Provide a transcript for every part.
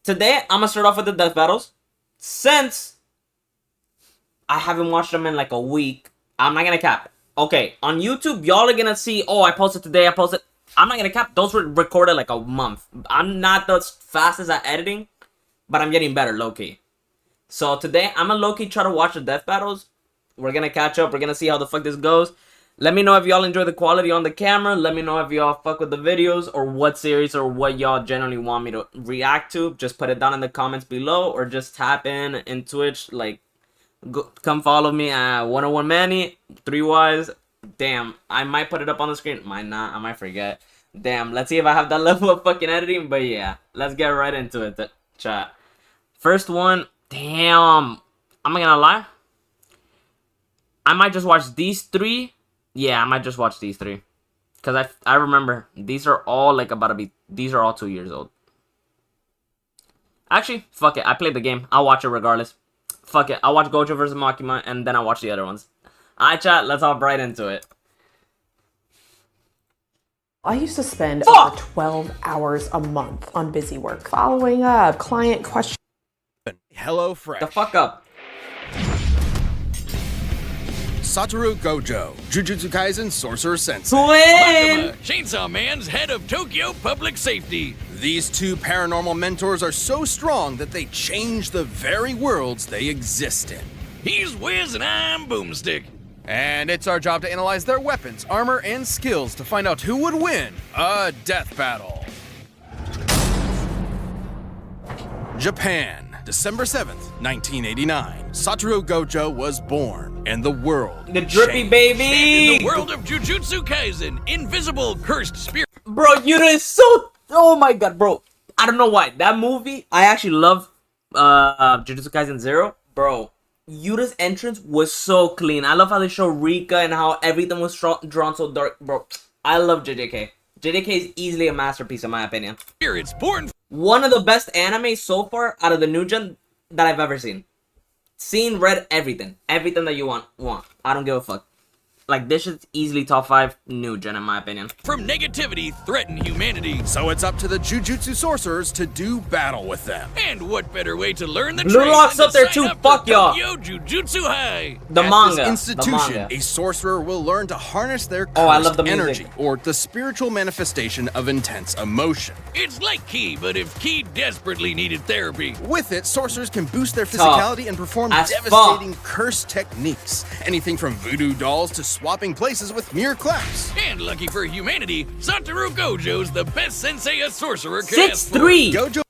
Today, I'm gonna start off with the death battles. Since I haven't watched them in like a week, I'm not gonna cap it. Okay, on YouTube, y'all are gonna see, oh, I posted today, I posted. I'm not gonna cap. Those were recorded like a month. I'm not the fastest at editing, but I'm getting better, low-key. So today, I'm gonna low-key try to watch the death battles. We're gonna catch up. We're gonna see how the fuck this goes. Let me know if y'all enjoy the quality on the camera. Let me know if y'all fuck with the videos or what series or what y'all generally want me to react to. Just put it down in the comments below or just tap in Twitch. Like, come follow me at 101 Manny, 3Ys. Damn, I might put it up on the screen. Might not. I might forget. Damn, let's see if I have that level of fucking editing. But yeah, let's get right into it, chat. First one. Damn. I'm not gonna lie. I might just watch these three. Yeah, I might just watch these three. Because I remember, these are all like about to be, these are all 2 years old. Actually, fuck it. I played the game. I'll watch it regardless. Fuck it. I'll watch Gojo versus Makima and then I'll watch the other ones. Alright, chat. Let's hop right into it. I used to spend over 12 hours a month on busy work. Following up, client questions. Hello Fresh. The fuck up. Satoru Gojo, Jujutsukaisen Sorcerer Sensei. Twin! Makima, Chainsaw Man's head of Tokyo Public Safety. These two paranormal mentors are so strong that they change the very worlds they exist in. He's Wiz and I'm Boomstick. And it's our job to analyze their weapons, armor, and skills to find out who would win a death battle. Japan, December 7th, 1989. Satoru Gojo was born, and the world The drippy changed. baby! And in the world of Jujutsukaisen, invisible cursed spirit. Bro, Yuta is so... Oh my god, bro. I don't know why. That movie, I actually love Jujutsu Kaisen 0. Bro, Yuta's entrance was so clean. I love how they show Rika and how everything was drawn so dark. Bro, I love JJK. JJK is easily a masterpiece in my opinion. Spirits born. One of the best anime so far out of the new gen that I've ever seen. Seen, read everything. Everything that you want. I don't give a fuck. Like, this is easily top 5 new gen in my opinion. From negativity threaten humanity. So it's up to the Jujutsu sorcerers to do battle with them. And what better way to learn the Blue trade Lock's than up there to too, sign up fuck for y'all. Tokyo Jujutsu High. The At manga. this institution, The manga. a sorcerer will learn to harness their cursed Oh, I love the music. energy, or the spiritual manifestation of intense emotion. It's like Ki, but if Ki desperately needed therapy. With it, sorcerers can boost their Tough. physicality and perform As devastating curse techniques. Anything from voodoo dolls to swapping places with mere claps. And lucky for humanity, Satoru Gojo's the best sensei a sorcerer could ask for. 6'3". Gojo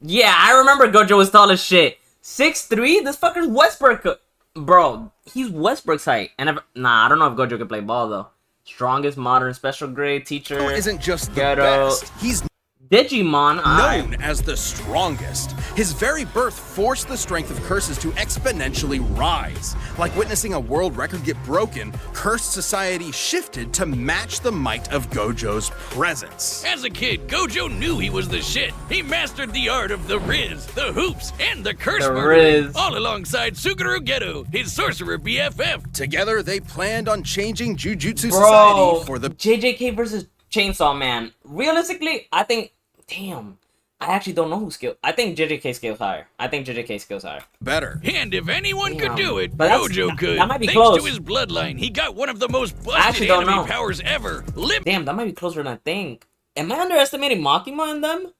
Yeah, I remember Gojo was tall as shit. 6'3"? This fucker's Westbrook. Bro, he's Westbrook's height. And nah, I don't know if Gojo can play ball though. Strongest modern special grade teacher. isn't just the Ghetto. best. He's Digimon. known as the strongest. His very birth forced the strength of curses to exponentially rise. Like witnessing a world record get broken, cursed society shifted to match the might of Gojo's presence. As a kid, Gojo knew he was the shit. He mastered the art of the Riz, the hoops, and the curse The murdering, Riz. all alongside Suguru Geto, his sorcerer BFF. Together, they planned on changing Jujutsu Bro, Society for the JJK versus Chainsaw Man. Realistically, I think... Damn. I actually don't know who skill... I think JJK skills higher. I think JJK skills higher. better. And if anyone could Damn. do it, But that's- Gojo could. that might be Thanks close. to his bloodline, he got one of the most actually busted don't enemy know. powers ever. Damn, that might be closer than I think. Am I underestimating Makima in them?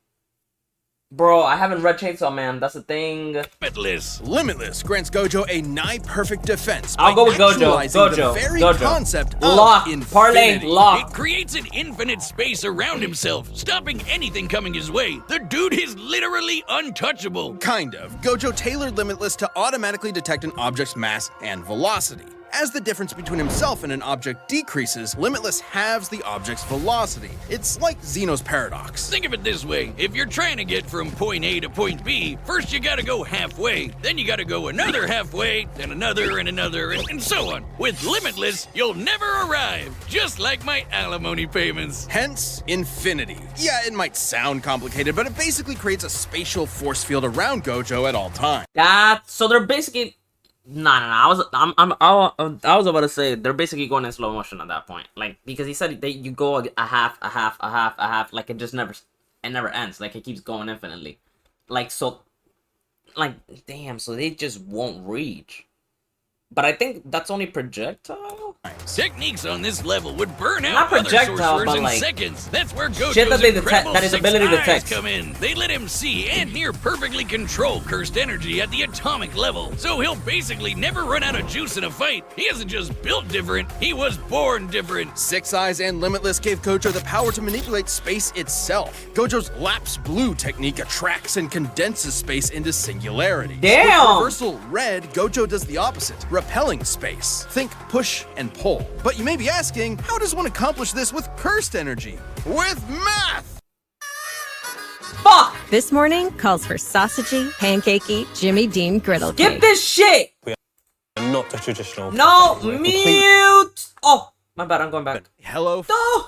Bro, I haven't read Chainsaw Man. That's the thing. Limitless. Limitless grants Gojo a nigh-perfect defense I'll by go with Gojo. actualizing the Gojo. very Gojo. concept of Lock. Parlay. infinity. It Lock. creates an infinite space around himself, stopping anything coming his way. The dude is literally untouchable. Kind of. Gojo tailored Limitless to automatically detect an object's mass and velocity. As the difference between himself and an object decreases, Limitless halves the object's velocity. It's like Zeno's paradox. Think of it this way. If you're trying to get from point A to point B, first you gotta go halfway, then you gotta go another halfway, then another and another, and so on. With Limitless, you'll never arrive, just like my alimony payments. Hence, infinity. Yeah, it might sound complicated, but it basically creates a spatial force field around Gojo at all times. So they're basically... Nah. I was about to say they're basically going in slow motion at that point. Like, because he said you go a half. Like, it never ends. Like, it keeps going infinitely. Like, so, like, damn, so they just won't reach. But I think that's only projectile? Techniques on this level would burn Not out other projectile, sorcerers but in like seconds. That's where Gojo's shit that they incredible that his six ability eyes detects. come in. They let him see and near perfectly control cursed energy at the atomic level. So he'll basically never run out of juice in a fight. He isn't just built different, he was born different. Six Eyes and Limitless gave Gojo the power to manipulate space itself. Gojo's Lapse Blue technique attracts and condenses space into singularity. Damn! With Reversal Red, Gojo does the opposite, repelling space. Think push and pull. But you may be asking, how does one accomplish this with cursed energy? With math! Fuck! This morning calls for sausagey, pancakey, Jimmy Dean griddle Skip cake. this shit! Not a traditional. No, We're mute! Oh, my bad, I'm going back. Hello. No!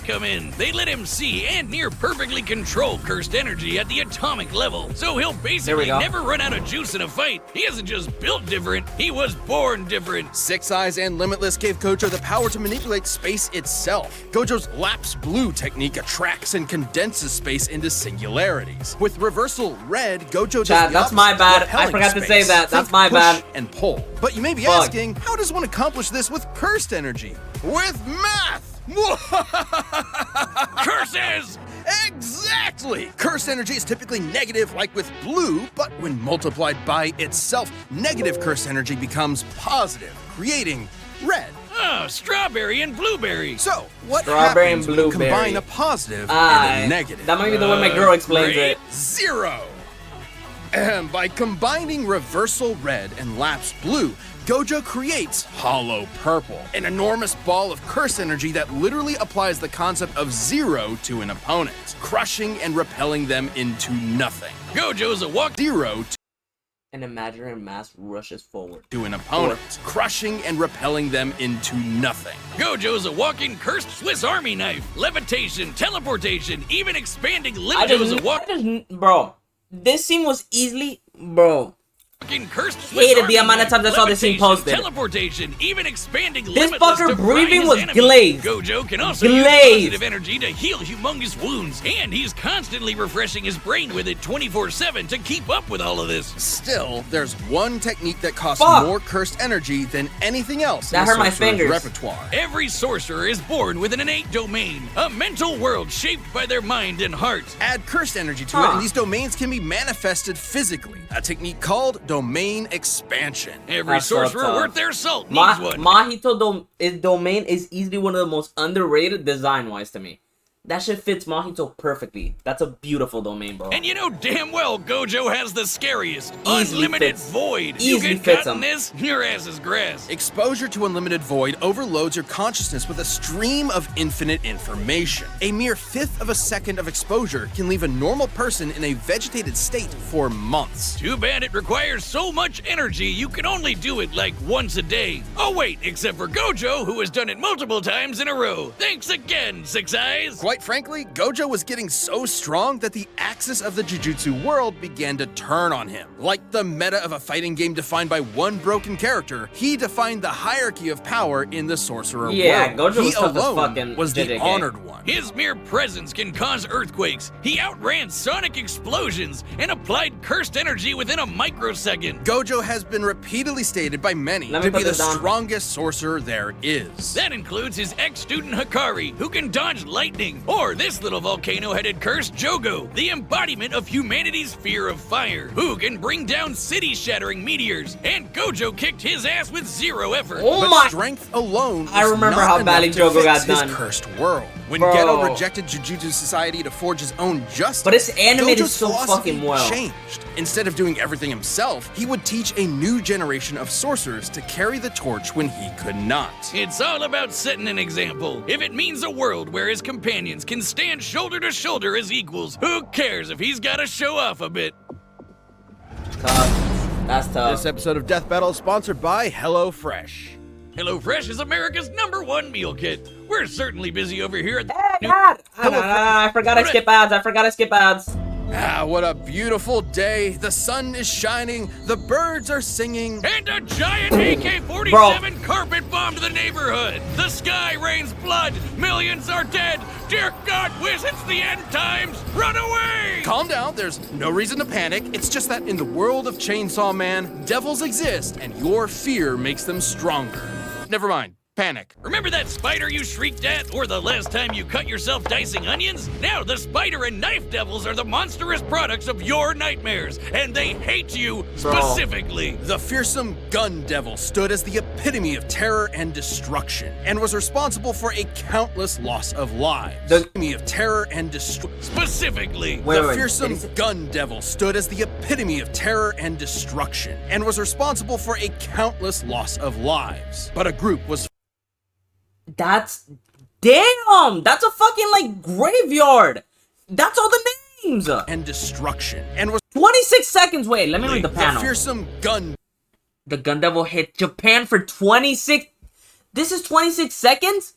Come in. They let him see and near perfectly control cursed energy at the atomic level. So he'll basically go. never run out of juice in a fight. He isn't just built different, he was born different. Six Eyes and Limitless gave Gojo the power to manipulate space itself. Gojo's Lapse Blue technique attracts and condenses space into singularities. With Reversal Red, Gojo does Chat, the that's opposite, my bad. I repelling forgot to say space. that. That's Think my push bad. and pull. But you may be Fuck. asking, how does one accomplish this with cursed energy? With math! Curses! Exactly! Cursed energy is typically negative like with blue, but when multiplied by itself, negative cursed energy becomes positive, creating red. Oh, strawberry and blueberry. So, what Strawberry happens and when you blueberry. combine a positive and a negative? That might be the way my girl explains great. it. 0! And by combining Reversal Red and Lapse Blue, Gojo creates Hollow Purple, an enormous ball of curse energy that literally applies the concept of zero to an opponent, crushing and repelling them into nothing. Gojo's a walk. Zero An imaginary mass rushes forward. to an opponent, crushing and repelling them into nothing. Gojo's a walking cursed Swiss Army knife. Levitation, teleportation, even expanding I Gojo's a just, bro, this scene was easily, bro. walking cursed Swiss Hated Army the amount of knife. times I saw this scene Levitation, posted. Teleportation, even expanding This Limitless fucker to fry breathing his was enemies. glazed. Gojo can also use Glazed. positive energy to heal humongous wounds, and he's constantly refreshing his brain with it 24/7 to keep up with all of this. Still, there's one technique that costs Fuck. more cursed energy than anything else That in the hurt my sorcerer's fingers. repertoire. Every sorcerer is born with an innate domain, a mental world shaped by their mind and heart. Add cursed energy to it, and these domains can be manifested physically. A technique called domain expansion. Every That's so sorcerer tough. worth their salt needs one. Mahito's domain is easily one of the most underrated design-wise to me. That shit fits Mahito perfectly. That's a beautiful domain, bro. And you know damn well Gojo has the scariest, Easily unlimited fits. void. You Easily get fits caught in him. this, your ass is grass. Exposure to unlimited void overloads your consciousness with a stream of infinite information. A mere fifth of a second of exposure can leave a normal person in a vegetated state for months. Too bad it requires so much energy you can only do it like once a day. Oh wait, except for Gojo, who has done it multiple times in a row. Thanks again, Six Eyes. Quite frankly, Gojo was getting so strong that the axis of the jujutsu world began to turn on him. Like the meta of a fighting game defined by one broken character, he defined the hierarchy of power in the sorcerer Yeah, world. Gojo He was tough as alone fucking was the JJK. honored one. His mere presence can cause earthquakes. He outran sonic explosions and applied cursed energy within a microsecond. Gojo has been repeatedly stated by many Let me to be put the this down. strongest sorcerer there is. That includes his ex-student Hikari, who can dodge lightning, or this little volcano-headed curse Jogo, the embodiment of humanity's fear of fire, who can bring down city-shattering meteors, and Gojo kicked his ass with zero effort. Oh But my! strength alone I was remember not how enough badly to Jogo fix got his done. cursed world. When Bro. Geto rejected Jujutsu Society to forge his own justice, But it's animated Gojo's so philosophy fucking well. changed. Instead of doing everything himself, he would teach a new generation of sorcerers to carry the torch when he could not. It's all about setting an example. If it means a world where his companions can stand shoulder to shoulder as equals, who cares if he's gotta show off a bit? Tough. That's tough. This episode of Death Battle is sponsored by HelloFresh. HelloFresh is America's #1 meal kit. We're certainly busy over here at the I forgot to skip ads. Ah, what a beautiful day. The sun is shining, the birds are singing. And a giant AK-47 carpet bombed the neighborhood. The sky rains blood. Millions are dead. Dear God, whiz, it's the end times. Run away! Calm down, there's no reason to panic. It's just that in the world of Chainsaw Man, devils exist, and your fear makes them stronger. Never mind. Panic. Remember that spider you shrieked at, or the last time you cut yourself dicing onions? Now the spider and knife devils are the monstrous products of your nightmares, and they hate you specifically. The fearsome gun devil stood as the epitome of terror and destruction, and was responsible for a countless loss of lives. The epitome of terror and destruction. Specifically. The fearsome gun devil stood as the epitome of terror and destruction, and was responsible for a countless loss of lives. But a group was That's... Damn! That's a fucking, like, graveyard! That's all the names! and destruction, and was 26 seconds! Wait, let me read the the panel. fearsome gun The gun devil hit Japan for 26... This is 26 seconds?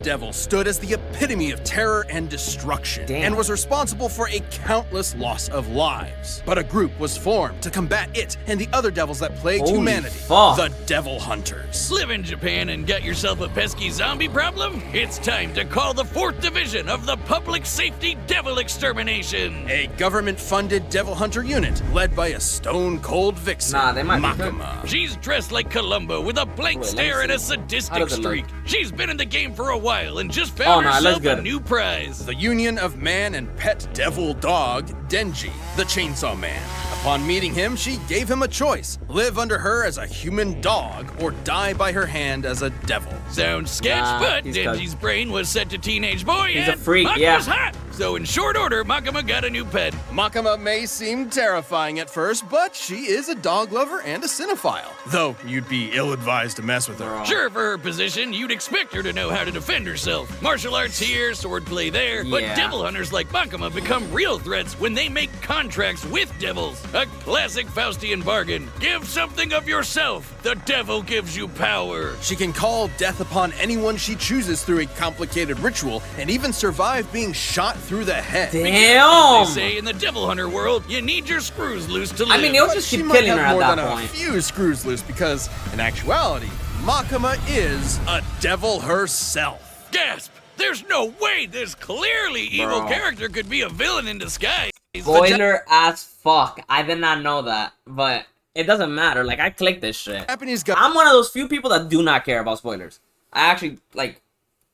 devil stood as the epitome of terror and destruction, Damn. and was responsible for a countless loss of lives. But a group was formed to combat it and the other devils that plagued Holy humanity. fuck. The Devil Hunters. Live in Japan and got yourself a pesky zombie problem? It's time to call the 4th Division of the Public Safety Devil Extermination. A government-funded devil hunter unit led by a stone-cold vixen, Nah, they might be good. Makima. She's dressed like Columbo with a blank Wait, let me stare and a see. How sadistic does it look? streak. She's been in the game for a while and just Oh, found no, it looks herself a good. new prize. The union of man and pet devil dog, Denji, the Chainsaw Man. Upon meeting him, she gave him a choice. Live under her as a human dog, or die by her hand as a devil. Sounds sketch, Nah, but he's Denji's brain was set to teenage boy He's a and freak, Makima's yeah. hot. So in short order, Makima got a new pet. Makima may seem terrifying at first, but she is a dog lover and a cinephile. Though you'd be ill-advised to mess with her. Sure, for her position, you'd expect her to know how to defend herself. Martial arts here, swordplay there, but Yeah. devil hunters like Makima become real threats when they make contracts with devils. A classic Faustian bargain. Give something of yourself. The devil gives you power. She can call death upon anyone she chooses through a complicated ritual, and even survive being shot through the head. Damn! As they say in the devil hunter world, you need your screws loose to live. I mean, they'll just She keep might killing have her at more that than point. a few screws loose because, in actuality, Makima is a devil herself. Gasp! There's no way this clearly evil Bro. character could be a villain in disguise. Spoiler as fuck. I did not know that, but it doesn't matter. Like, I clicked this shit. Japanese I'm one of those few people that do not care about spoilers. I actually, like,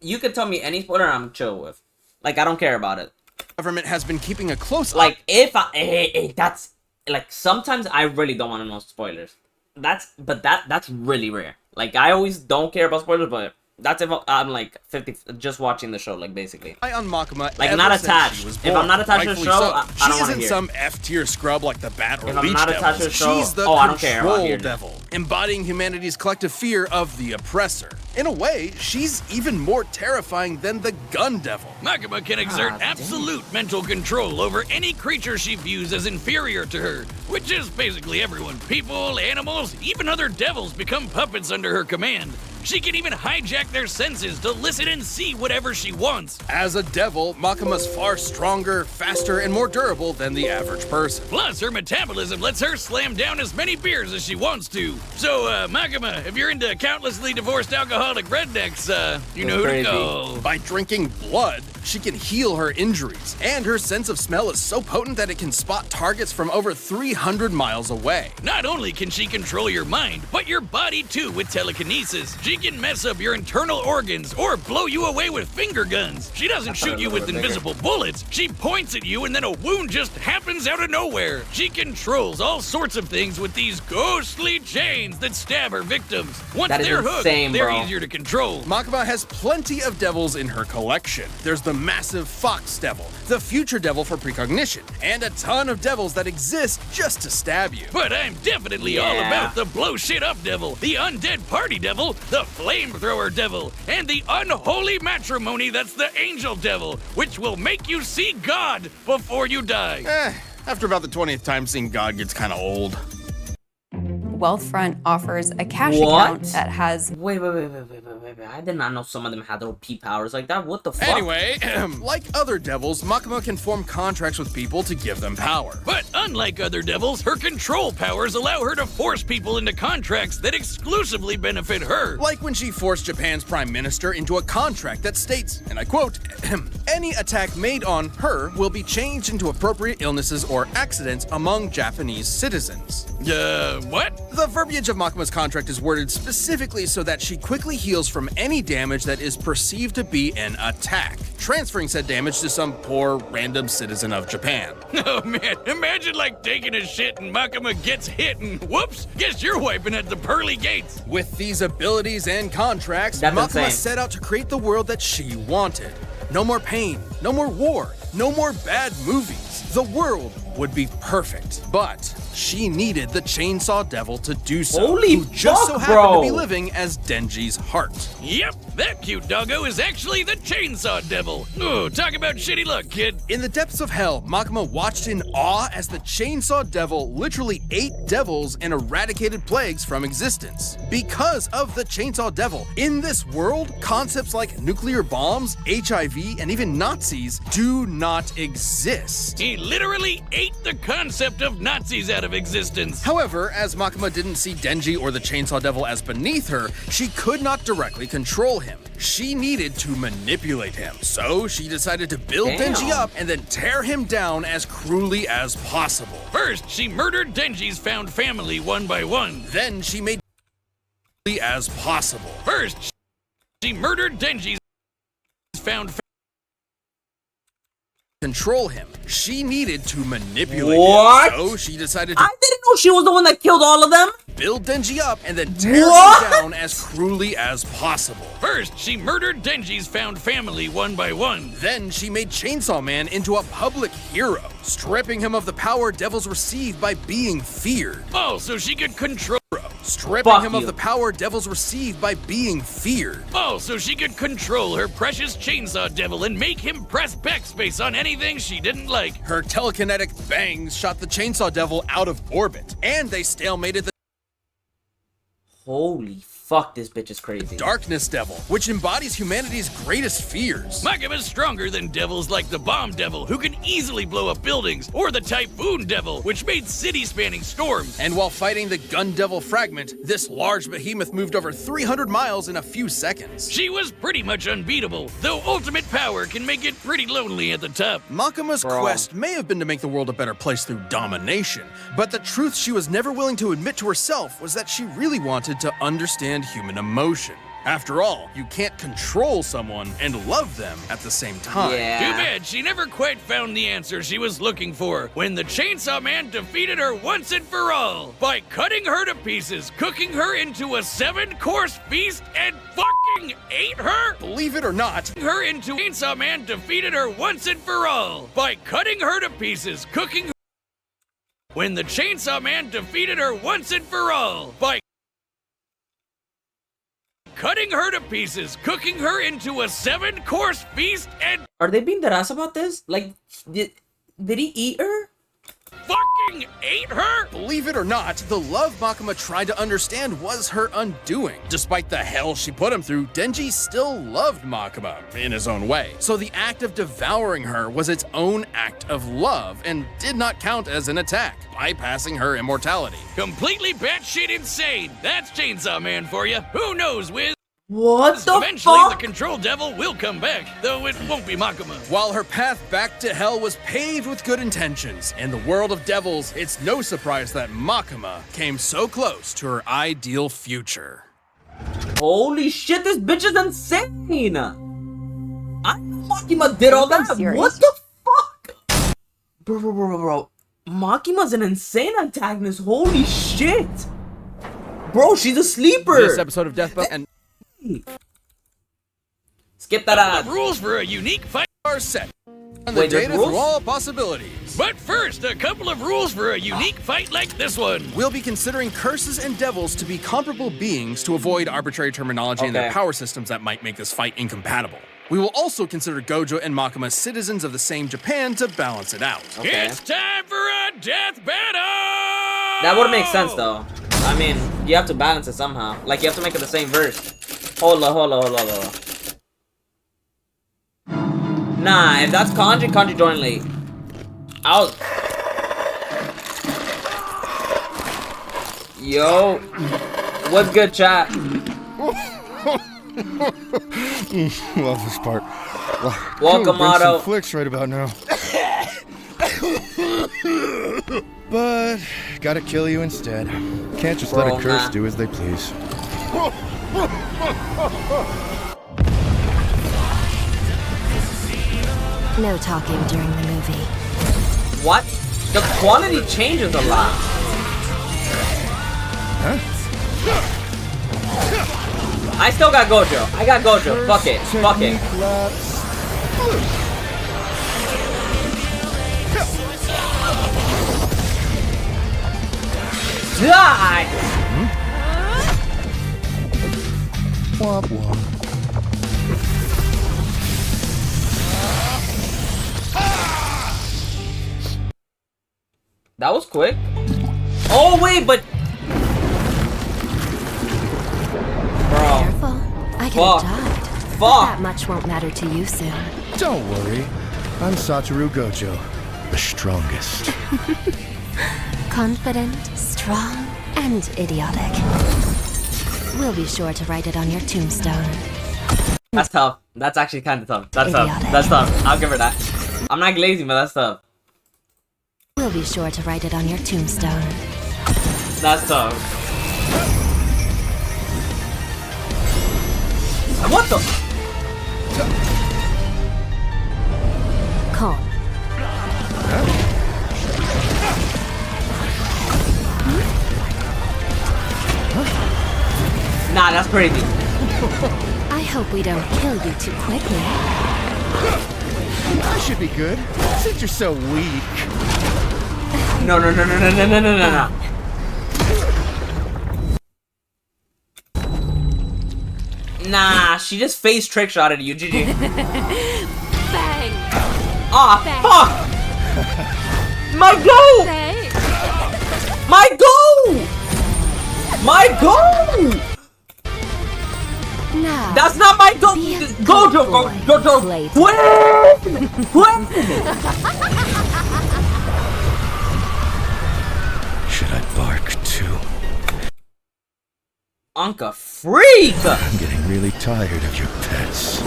you could tell me any spoiler I'm chill with. Like, I don't care about it. government has been keeping a close eye. Like, if I, that's, like, sometimes I really don't want to know spoilers. That's really rare. Like, I always don't care about spoilers, but that's if I'm, like, 50, just watching the show, like, basically. on Makima, Like, ever not since attached. she was If born. I'm not attached to the Rightfully show, so. I don't She wanna isn't hear. some F-tier scrub like the Bat or If I'm Leech not devils. attached to the show, She's the oh, I don't care about control hearing it. devil, embodying humanity's collective fear of the oppressor. In a way, she's even more terrifying than the gun devil. Makima can exert absolute mental control over any creature she views as inferior to her, which is basically everyone. People, animals, even other devils become puppets under her command. She can even hijack their senses to listen and see whatever she wants. As a devil, Makima's far stronger, faster, and more durable than the average person. Plus, her metabolism lets her slam down as many beers as she wants to. So, Makima, if you're into countlessly divorced alcoholic rednecks, you know who to crazy. go. By drinking blood, she can heal her injuries, and her sense of smell is so potent that it can spot targets from over 300 miles away. Not only can she control your mind, but your body too with telekinesis. She can mess up your internal organs or blow you away with finger guns. She doesn't shoot you with invisible bullets. She points at you and then a wound just happens out of nowhere. She controls all sorts of things with these ghostly chains that stab her victims. Once That is they're hooked, insane, they're bro. easier to control. Makima has plenty of devils in her collection. There's the massive Fox Devil, the Future Devil for precognition, and a ton of devils that exist just to stab you. But I'm definitely all Yeah. about the blow shit up devil, the undead party devil, the flamethrower devil, and the unholy matrimony that's the angel devil, which will make you see God before you die. After about the 20th time, seeing God gets kind of old. Wealthfront offers a cash What? account that has Wait. wait. I did not know some of them had little P powers like that. What the fuck? Anyway, like other devils, Makima can form contracts with people to give them power. But unlike other devils, her control powers allow her to force people into contracts that exclusively benefit her. Like when she forced Japan's prime minister into a contract that states, and I quote, any attack made on her will be changed into appropriate illnesses or accidents among Japanese citizens. What? The verbiage of Makima's contract is worded specifically so that she quickly heals from any damage that is perceived to be an attack, transferring said damage to some poor random citizen of Japan. Oh man, imagine like taking a shit and Makima gets hit and whoops, guess you're wiping at the pearly gates. With these abilities and contracts, That's Makima insane. set out to create the world that she wanted. No more pain, no more war, no more bad movies. The world would be perfect, but she needed the Chainsaw Devil to do so. Holy who just so fuck, happened to bro. be living as Denji's heart. Yep, that cute doggo is actually the Chainsaw Devil. Oh, talk about shitty luck, kid. In the depths of hell, Makima watched in awe as the Chainsaw Devil literally ate devils and eradicated plagues from existence. Because of the Chainsaw Devil, in this world, concepts like nuclear bombs, HIV, and even Nazis do not exist. He literally ate the concept of Nazis out of existence. However, as Makima didn't see Denji or the Chainsaw Devil as beneath her, she could not directly control him. She needed to manipulate him. So she decided to build Damn. Denji up and then tear him down as cruelly as possible. First, she murdered Denji's found family one by one. Then she made as possible. First, she murdered Denji's found Control him. She needed to manipulate What? him. So she decided to I didn't know she was the one that killed all of them. build Denji up and then tear What? him down as cruelly as possible. First, she murdered Denji's found family one by one. Then she made Chainsaw Man into a public hero, stripping him of the power devils receive by being feared. Oh, so she could control. Stripping Fuck him you. of the power devils receive by being feared. Oh, so she could control her precious Chainsaw Devil and make him press backspace on anything she didn't like. Her telekinetic bangs shot the Chainsaw Devil out of orbit, and they stalemated the Holy fuck, this bitch is crazy. Darkness Devil, which embodies humanity's greatest fears. Makima's stronger than devils like the Bomb Devil, who can easily blow up buildings, or the Typhoon Devil, which made city-spanning storms. And while fighting the Gun Devil Fragment, this large behemoth moved over 300 miles in a few seconds. She was pretty much unbeatable, though ultimate power can make it pretty lonely at the top. Makima's Bro. quest may have been to make the world a better place through domination, but the truth she was never willing to admit to herself was that she really wanted to understand human emotion. After all, you can't control someone and love them at the same time. Yeah. Too bad she never quite found the answer she was looking for when the Chainsaw Man defeated her once and for all by cutting her to pieces, cooking her into a 7-course feast, and fucking ate her. Believe it or not, Her into Chainsaw Man defeated her once and for all by cutting her to pieces, cooking her. When the Chainsaw Man defeated her once and for all by cutting her to pieces, cooking her into a 7-course feast, and Are they being deras about this? Like, did he eat her? fucking ate her? believe it or not, the love Makima tried to understand was her undoing. Despite the hell she put him through, Denji still loved Makima in his own way. So the act of devouring her was its own act of love and did not count as an attack, bypassing her immortality. Completely batshit insane. That's Chainsaw Man for you. Who knows, Wiz? What the Eventually, fuck? the Control Devil will come back, though it won't be Makima. While her path back to hell was paved with good intentions, in the world of devils, it's no surprise that Makima came so close to her ideal future. Holy shit, this bitch is insane! I know Makima did all that. serious? What the fuck? Bro. Makima's an insane antagonist. Holy shit! Bro, she's a sleeper! This episode of Deathbattle and Skip that ad. The rules for a unique fight. are set. And Wait, the there's data rules? through all possibilities. But first, a couple of rules for a unique fight like this one. We'll be considering curses and devils to be comparable beings to avoid arbitrary terminology in their Okay. power systems that might make this fight incompatible. We will also consider Gojo and Makima citizens of the same Japan to balance it out. Okay. It's time for a death battle! That would make sense though. I mean, you have to balance it somehow. Like, you have to make it the same verse. Hold on. Nah, if that's Kanji join late. Out. Yo. What's good, chat? Love this part. Welcome, Otto. Some flicks right about now. But gotta kill you instead. Can't just let a curse do as they please. No talking during the movie. What? The quantity changes a lot. Huh? I still got Gojo. I got Gojo. Fuck it. Die! Womp womp. That was quick. Oh wait, but bro. Careful. I could have died. Fuck. That much won't matter to you soon. Don't worry. I'm Satoru Gojo, the strongest. Confident, strong, and idiotic. We'll be sure to write it on your tombstone. That's tough. That's actually kind of tough. That's Idiotic. tough. That's tough. I'll give her that. I'm not lazy, but that's tough. We'll be sure to write it on your tombstone. That's tough. What the? Calm. Nah, that's crazy. I hope we don't kill you too quickly. I should be good, since you're so weak. No. Nah, she just face trick shotted you, GG. Bang! Ah, Bang. fuck! My goal! Bang! My goal! My goal! Now, That's not my goal! Be a Gojo! good boy, Win! Should I bark too? Anka freak! I'm getting really tired of your pets.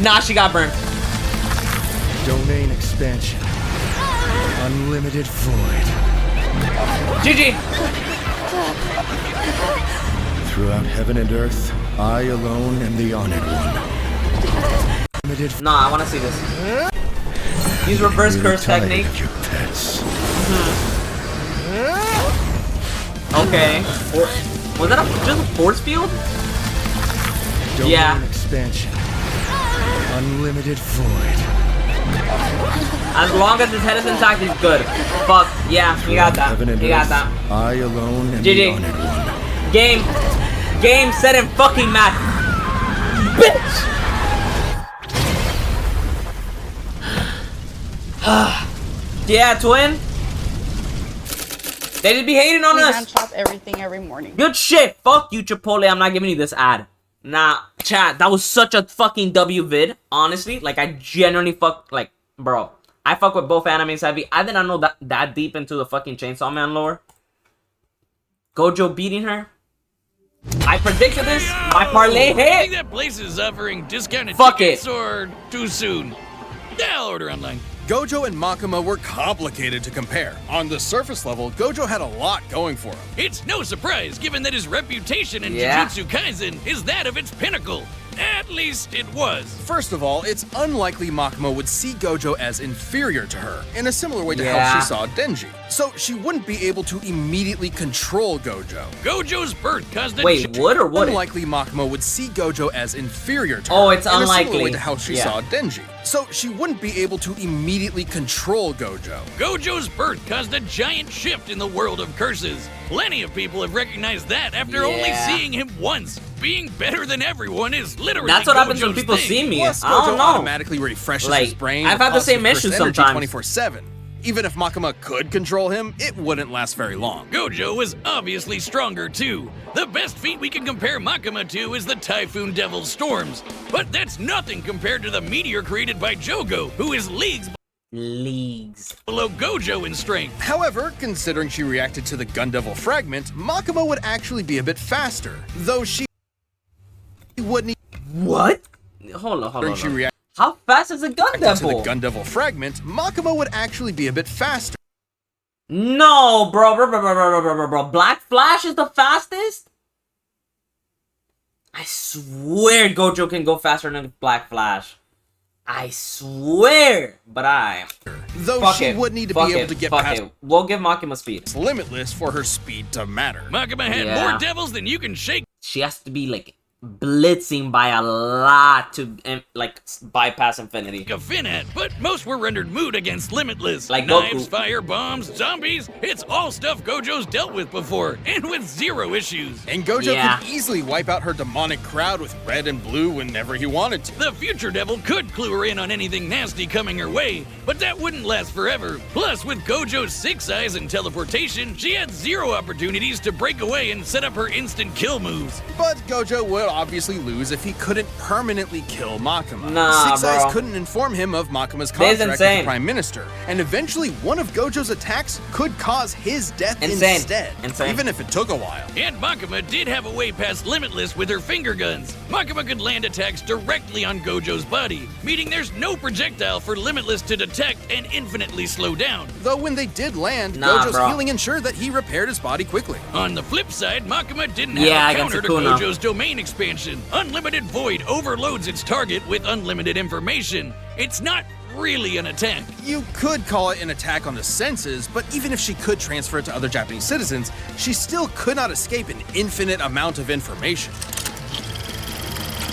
Nah, she got burned. Domain expansion. Unlimited void. GG! Throughout heaven and earth, I alone am the honored one. Unlimited. Nah, I wanna see this. Use reverse Really curse tired technique. of your pets. Okay. Was that just a force field? Domain Yeah. expansion. Unlimited void. As long as his head is intact, he's good. Fuck, yeah, you got that. Heaven and You got earth, that. I alone am GG. the honored one. Game, set and fucking match. Bitch! Yeah, twin. They just be hating on We us. hand shop everything every morning. Good shit. Fuck you, Chipotle. I'm not giving you this ad. Nah, chat. That was such a fucking W vid. Honestly, like I genuinely bro. I fuck with both animes heavy. I did not know that deep into the fucking Chainsaw Man lore. Gojo beating her. I predicted this. My parlay I think hit. that place is offering discounted Fuck tickets it. or too soon. Yeah, I'll order online. Gojo and Makima were complicated to compare. On the surface level, Gojo had a lot going for him. It's no surprise, given that his reputation in Yeah. Jujutsukaisen is that of its pinnacle. At least it was. First of all, it's unlikely Makima would see Gojo as inferior to her, in a similar way to Yeah. how she saw Denji. So she wouldn't be able to immediately control Gojo. Gojo's birth caused a Wait, would or wouldn't? Unlikely Makima would see Gojo as inferior to her. Oh, it's in a similar unlikely. way to how she Yeah. saw Denji. So she wouldn't be able to immediately control Gojo. Gojo's birth caused a giant shift in the world of curses. Plenty of people have recognized that after only Yeah. seeing him once. Being better than everyone is literally That's what happens when Gojo's people thing. see me. Plus, I don't Gojo know. automatically refreshes Like, his brain. I've with had the same positive issue curse energy sometimes. 24/7. Even if Makima could control him, it wouldn't last very long. Gojo was obviously stronger too. The best feat we can compare Makima to is the Typhoon Devil's Storms. But that's nothing compared to the meteor created by Jogo, who is leagues below Gojo in strength. However, considering she reacted to the Gun Devil fragment, Makima would actually be a bit faster, though she wouldn't. What? Hold on. She reacted How fast is a Gun to Devil? the Gun Devil fragment, Makima would actually be a bit faster. No, bro. Black Flash is the fastest? I swear Gojo can go faster than Black Flash. I swear. But Though she would need to be able to get past We'll give Makima speed. Limitless for her speed to matter. Makima had more devils than you can shake. She has to be like blitzing by a lot to like bypass infinity. A fin at, but most were rendered moot against Limitless. Like knives, Goku. fire, bombs, zombies. It's all stuff Gojo's dealt with before, and with zero issues. And Gojo could easily wipe out her demonic crowd with red and blue whenever he wanted to. The future devil could clue her in on anything nasty coming her way, but that wouldn't last forever. Plus, with Gojo's 6 eyes and teleportation, she had 0 opportunities to break away and set up her instant kill moves. But Gojo would obviously lose if he couldn't permanently kill Makima. Nah, 6 bro. Eyes couldn't inform him of Makima's contract with insane. the Prime Minister, and eventually one of Gojo's attacks could cause his death instead, even if it took a while. And Makima did have a way past Limitless with her finger guns. Makima could land attacks directly on Gojo's body, meaning there's no projectile for Limitless to detect and infinitely slow down. Though when they did land, Nah, Gojo's bro. healing ensured that he repaired his body quickly. On the flip side, Makima didn't have a against counter to Sukuna. Gojo's domain expansion. Unlimited Void overloads its target with unlimited information. It's not really an attack. You could call it an attack on the senses, but even if she could transfer it to other Japanese citizens, she still could not escape an infinite amount of information.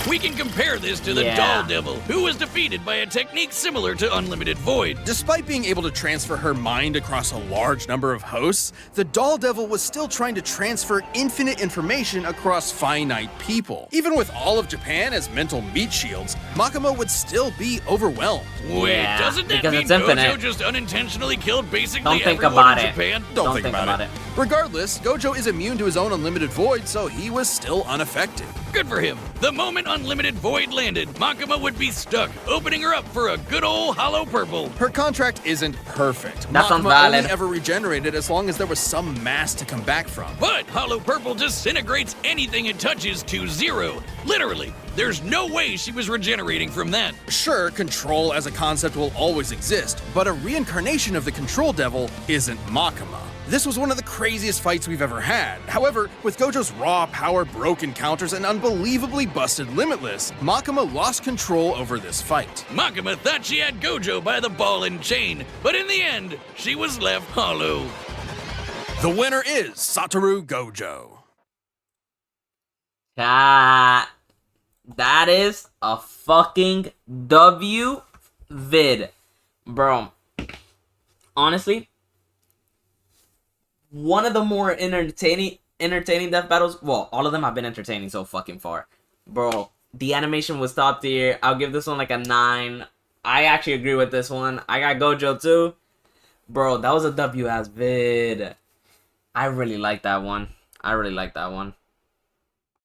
We can compare this to the Doll Devil, who was defeated by a technique similar to Unlimited Void. Despite being able to transfer her mind across a large number of hosts, the Doll Devil was still trying to transfer infinite information across finite people. Even with all of Japan as mental meat shields, Makima would still be overwhelmed. Wait, doesn't that because mean it's infinite. Gojo just unintentionally killed basically Don't think everyone about in it. Japan? Don't think about it. Regardless, Gojo is immune to his own unlimited void, so he was still unaffected. Good for him. The moment Unlimited Void landed, Makima would be stuck, opening her up for a good old hollow purple. Her contract isn't perfect. That sounds Makima valid. only ever regenerated as long as there was some mass to come back from. But hollow purple disintegrates anything it touches to 0. Literally. There's no way she was regenerating from that. Sure, control as a concept will always exist, but a reincarnation of the Control Devil isn't Makima. This was one of the craziest fights we've ever had. However, with Gojo's raw power broken counters and unbelievably busted Limitless, Makima lost control over this fight. Makima thought she had Gojo by the ball and chain, but in the end, she was left hollow. The winner is Satoru Gojo. That is a fucking W vid. Bro, honestly, one of the more entertaining death battles. Well, all of them have been entertaining so fucking far. Bro, the animation was top tier. I'll give this one like a 9. I actually agree with this one. I got Gojo too. Bro, that was a W ass vid. I really like that one.